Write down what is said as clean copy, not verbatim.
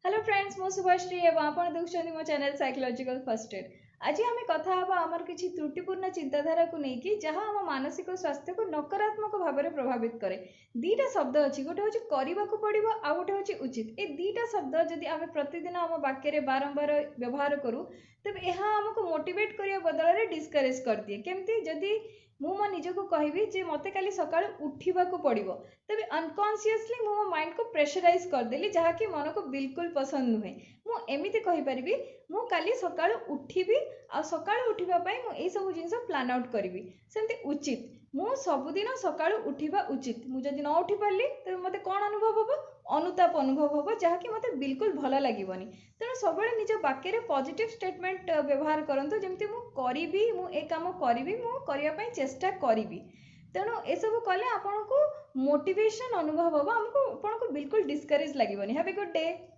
Hello friends मु शुभश्री एवं आपण देखुछन्ती मो चैनल साइकोलॉजिकल फर्स्ट एड। आज आम कथा हवा आमर किछि त्रुटिपूर्ण चिंताधारा को लेकिन जहाँ आम मानसिक स्वास्थ्य को नकारात्मक भाव में प्रभावित करे। दीटा शब्द अच्छी गोटे हूँ करने को पड़ो आ गोटे हूँ उचित। ए दीटा शब्द जदि आम प्रतिदिन आम वाक्य बारंबार व्यवहार करूँ तेज यह आमको मोटिवेट करने बदल में डिस्करेज कर दिए। केमती जदि मु मो निज को कहबी जे मते काली सकाळ उठिबा को पड़िबो तेबे अनकॉन्शियसली मो माइंड को प्रेशराइज करदेली जहाँकि मन को बिल्कुल पसंद नुहे। मु एमिति कहि परिबी मु काली सकाळ उठिबी आ सकाळ उठिबा पई मु एई सब जिंस प्लान आउट करिबी। सेमति उचित मु सबुदिन सकाळ उठिबा उचित। मु जदि न उठी पारली तेबे मते कोन अनुभव हबो? अनुताप अनुभव हबो जहाँकि मते बिल्कुल भल लागिबनी। तेणु सब निज वाक्य पॉजिटिव स्टेटमेंट व्यवहार करंतु जेमति मु करिबी मु ए काम करिबी मु करिया पई चेष्टा करिबी। तेणु ए सब कले आपनको मोटिवेशन अनुभव हम आपको बिल्कुल डिस्करेज लगे। Have a good day.